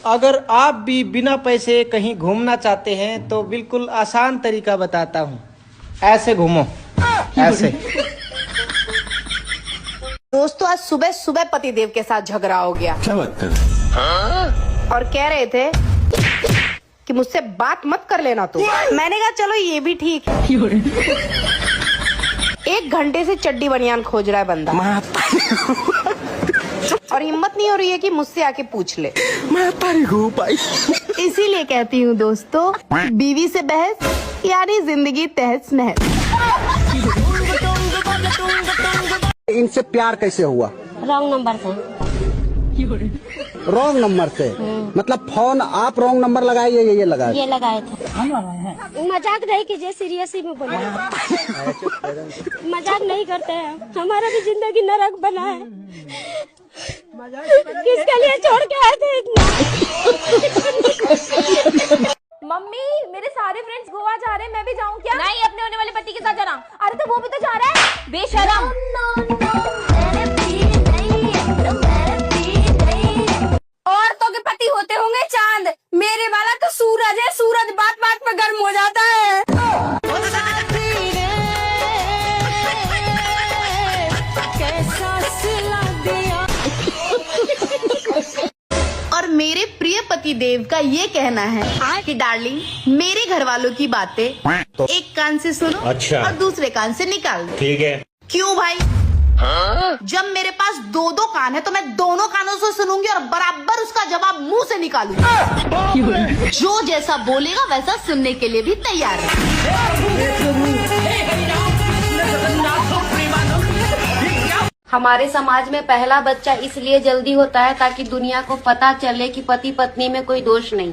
अगर आप भी बिना पैसे कहीं घूमना चाहते हैं तो बिल्कुल आसान तरीका बताता हूँ। ऐसे घूमो, ऐसे। दोस्तों आज सुबह सुबह पतिदेव के साथ झगड़ा हो गया। क्या बात कर रहे हैं? और कह रहे थे कि मुझसे बात मत कर लेना तू। मैंने कहा चलो ये भी ठीक है। 1 घंटे से चड्डी बनियान खोज रहा है बंदा और हिम्मत नहीं हो रही है कि मुझसे आके पूछ ले। मैं तारीख हूँ भाई। इसीलिए कहती हूँ दोस्तों, बीवी से बहस यानी जिंदगी तहस नहस। इनसे प्यार कैसे हुआ? रॉन्ग नंबर से। रॉन्ग नंबर से? मतलब फोन आप रॉन्ग नंबर लगाए या ये लगाए? ये लगाए थे। मजाक नहीं कीजिए, सीरियस ही में बोले। मजाक नहीं करते हैं, हमारा भी जिंदगी नरक बना है। किसके लिए छोड़ के आए थे इतना? मम्मी मेरे सारे फ्रेंड्स गोवा जा रहे हैं, मैं भी जाऊं क्या? नहीं, अपने होने वाले पति के साथ जाना। अरे तो वो भी तो जा रहा है, बेशरम। औरतों के पति होते होंगे चांद, मेरे वाला तो सूरज है। सूरज बात बात पे गर्म हो जाता है। और मेरे प्रिय पति देव का ये कहना है कि डार्लिंग मेरे घर वालों की बातें एक कान से सुनो, अच्छा, और दूसरे कान से निकाल दो। ठीक है। क्यों भाई? जब मेरे पास 2 कान है तो मैं दोनों कानों से सुनूंगी और बराबर उसका जवाब मुंह से निकालूंगी। जो जैसा बोलेगा वैसा सुनने के लिए भी तैयार है। हमारे समाज में पहला बच्चा इसलिए जल्दी होता है ताकि दुनिया को पता चले कि पति पत्नी में कोई दोष नहीं।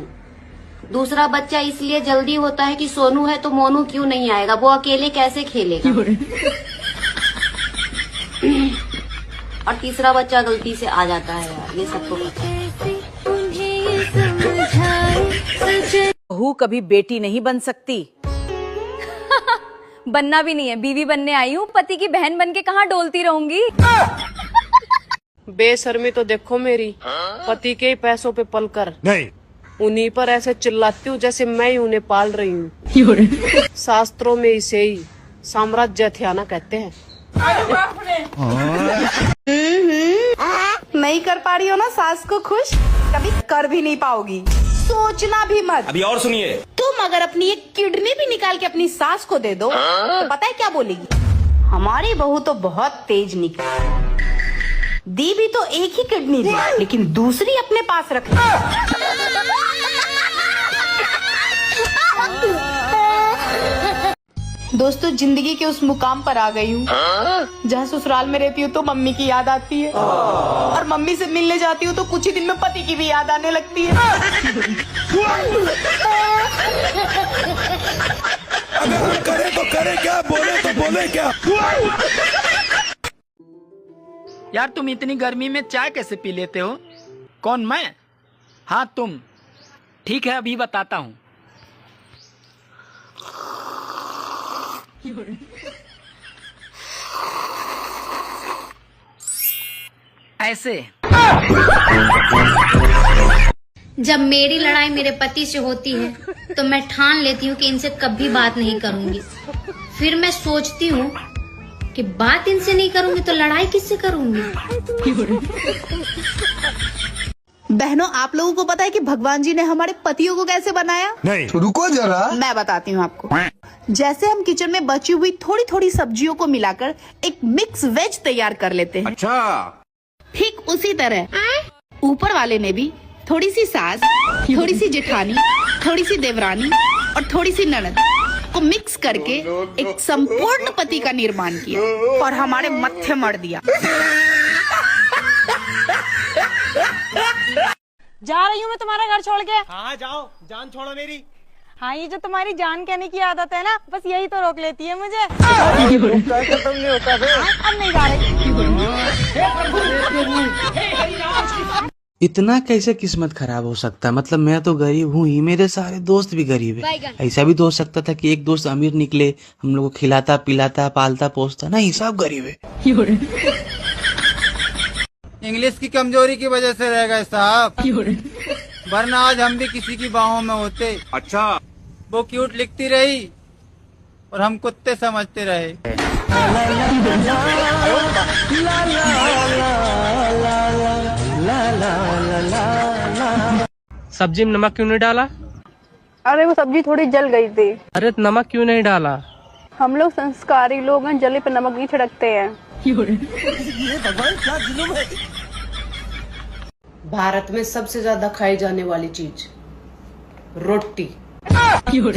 दूसरा बच्चा इसलिए जल्दी होता है कि सोनू है तो मोनू क्यों नहीं आएगा, वो अकेले कैसे खेलेगा। और तीसरा बच्चा गलती से आ जाता है यार, ये सबको पता है। बहू कभी बेटी नहीं बन सकती। बनना भी नहीं है, बीवी बनने आई हूँ, पति की बहन बन के कहाँ डोलती रहूंगी। बेशर्मी तो देखो मेरी, पति के ही पैसों पे पल कर नहीं, उन्हीं पर ऐसे चिल्लाती हूँ जैसे मैं ही उन्हें पाल रही हूँ। शास्त्रों में इसे ही साम्राज्य अथियाना कहते हैं। नहीं कर पा रही हो ना सास को खुश, कभी कर भी नहीं पाओगी। सोचना भी मत। अभी और सुनिए, तुम अगर अपनी एक किडनी भी निकाल के अपनी सास को दे दो तो पता है क्या बोलेगी? हमारी बहू तो बहुत तेज निकली, दी भी तो एक ही किडनी दी लेकिन दूसरी अपने पास रख ली। दोस्तों जिंदगी के उस मुकाम पर आ गई हूँ जहाँ ससुराल में रहती हूँ तो मम्मी की याद आती है और मम्मी से मिलने जाती हूँ तो कुछ ही दिन में पति की भी याद आने लगती है। अगर हम करे तो करे क्या, बोले तो बोले क्या। यार तुम इतनी गर्मी में चाय कैसे पी लेते हो? कौन, मैं? हाँ तुम। ठीक है अभी बताता हूँ। ऐसे। जब मेरी लड़ाई मेरे पति से होती है तो मैं ठान लेती हूँ कि इनसे कभी बात नहीं करूंगी। फिर मैं सोचती हूँ कि बात इनसे नहीं करूंगी तो लड़ाई किससे करूंगी। बहनों आप लोगों को पता है कि भगवान जी ने हमारे पतियों को कैसे बनाया? नहीं, रुको जरा, मैं बताती हूँ आपको। जैसे हम किचन में बची हुई थोड़ी थोड़ी सब्जियों को मिलाकर एक मिक्स वेज तैयार कर लेते हैं। अच्छा, ठीक उसी तरह ऊपर वाले ने भी थोड़ी सी सास, थोड़ी सी जेठानी, थोड़ी सी देवरानी और थोड़ी सी ननद को मिक्स करके एक संपूर्ण पति का निर्माण किया और हमारे मत्थे मर दिया। जा रही हूँ मैं तुम्हारा घर छोड़ के। हाँ जाओ, जान छोड़ो मेरी। हाँ ये जो तुम्हारी जान कहने की आदत है ना, बस यही तो रोक लेती है मुझे। खत्म नहीं होता है। अब नहीं जा रही। इतना कैसे किस्मत खराब हो सकता है? मतलब मैं तो गरीब हूँ ही, मेरे सारे दोस्त भी गरीब है। ऐसा भी तो हो सकता था कि एक दोस्त अमीर निकले, हम लोग को खिलाता पिलाता पालता पोसता, नहीं सब गरीब है। इंग्लिश की कमजोरी की वजह से रहेगा साहब। वरना आज हम भी किसी की बाहों में होते। अच्छा। वो क्यूट लिखती रही और हम कुत्ते समझते रहे। सब्जी में नमक क्यों नहीं डाला? अरे वो सब्जी थोड़ी जल गई थी। अरे नमक क्यों नहीं डाला? हम लोग संस्कारी लोग हैं, जले पे नमक नहीं छिड़कते हैं। भारत में सबसे ज्यादा खाई जाने वाली चीज रोटी।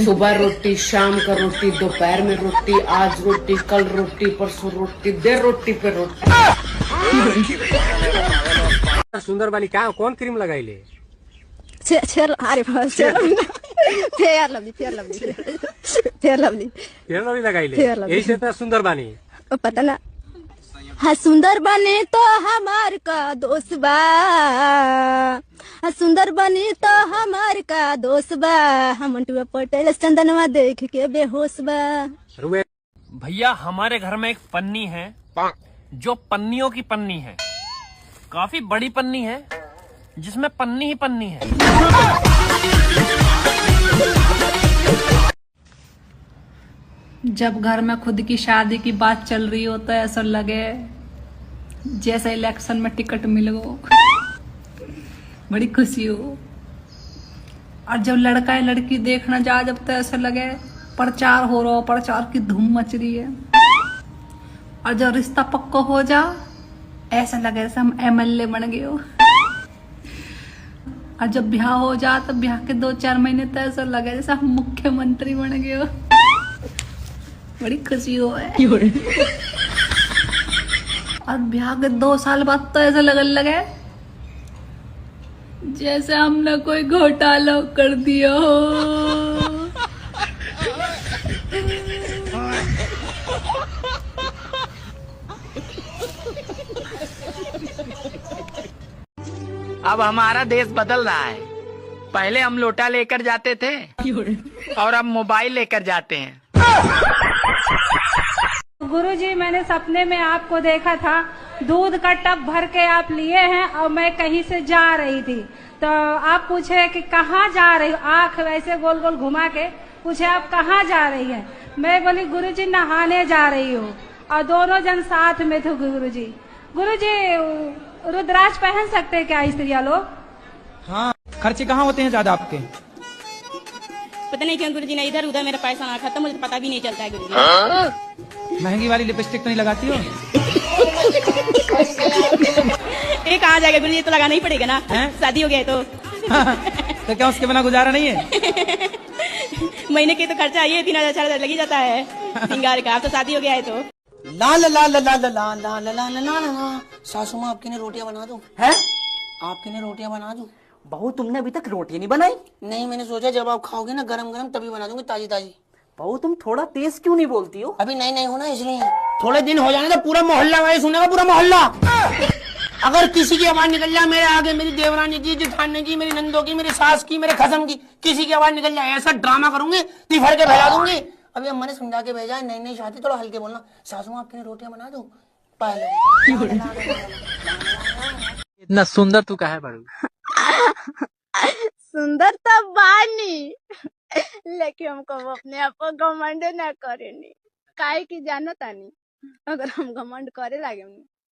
सुबह रोटी, शाम का रोटी, दोपहर में रोटी, आज रोटी, कल रोटी, परसों रोटी, देर रोटी पे रोटी। सुंदर वाली क्या कौन क्रीम लगाई ले? फेयर लवली लगाई ले, यही से तो सुंदर बानी। पता ना। हाँ सुंदर बने तो हमार का दोस्त बा, हाँ सुंदर बने तो हमार का दोस्त बा, हम मंटुआ पटेल चंदनवा देख के बेहोश बा। भैया हमारे घर में एक पन्नी है जो पन्नियों की पन्नी है, काफी बड़ी पन्नी है जिसमें पन्नी ही पन्नी है। जब घर में खुद की शादी की बात चल रही हो तो ऐसा लगे जैसे इलेक्शन में टिकट मिल गो, बड़ी खुशी हो। और जब लड़का या लड़की देखना जा जब तो ऐसा लगे प्रचार हो रहा हो, प्रचार की धूम मच रही है। और जब रिश्ता पक्का हो जा ऐसा लगे जैसे हम MLA बन गए हो। और जब ब्याह हो जा तो ब्याह के 2-4 महीने तो ऐसा लगे जैसे हम मुख्यमंत्री बन गए हो, बड़ी खुशी हो है। और ब्याह के 2 साल बाद तो ऐसा लगने लगे जैसे हमने कोई घोटाला कर दिया हो। अब हमारा देश बदल रहा है। पहले हम लोटा लेकर जाते थे और अब मोबाइल लेकर जाते हैं। गुरुजी मैंने सपने में आपको देखा था, दूध का टब भर के आप लिए हैं और मैं कहीं से जा रही थी तो आप पूछे कि कहाँ जा रही हो, आंख वैसे गोल गोल घुमा के पूछे आप कहाँ जा रही हैं। मैं बोली गुरुजी नहाने जा रही हूँ और दोनों जन साथ में थे। गुरुजी रुद्राक्ष पहन सकते हैं क्या स्त्रियाँ लोग? हाँ, खर्चे कहाँ होते हैं ज्यादा आपके? पता नहीं क्यों गुरुजी ने इधर उधर मेरा पैसा ना खाता, मुझे पता भी नहीं चलता है गुरुजी। महंगी वाली लिपस्टिक तो नहीं लगाती हो? ये कहाँ जाएगा गुरुजी, तो लगाना ही पड़ेगा ना। शादी हो गया तो तो क्या उसके बिना गुजारा नहीं है? महीने के तो खर्चा ये 3,000-4,000 लग ही जाता है सिंगार का। अब तो शादी हो गया है तो ला ला ला ला ला ला ला ला ला ला ला ला। सासू माँ आपके लिए रोटियां बना दूं? हैं? आपके लिए रोटियां बना दूं? बहू तुमने अभी तक रोटी नहीं बनाई? नहीं, मैंने सोचा जब आप खाओगे ना गरम गरम तभी बना दूंगी ताजी ताजी। बहू तुम थोड़ा तेज क्यों नहीं बोलती हो? अभी नहीं हो ना इसलिए। थोड़े दिन हो जाने तो पूरा मोहल्ला वाले सुनेगा, पूरा मोहल्ला। अगर किसी की आवाज निकल जाए मेरे आगे, मेरी देवरानी की, जेठानी की, मेरी नंदो की, मेरी सास की, मेरे खसम की, किसी की आवाज निकल जाए ऐसा ड्रामा करूंगी तिफड़ के भेजा दूंगी। अभी अम्मा ने समझा के भेजा है, नई शादी थोड़ा हल्के बोलना। सासू आपके लिए रोटियां बना दूं? पहले इतना सुंदर तू काहे बारू? सुंदर तो बानी लेकिन हमको अपने आप को घमंड न करेनी, काहे की जानो तानी। अगर हम घमंड करे लागे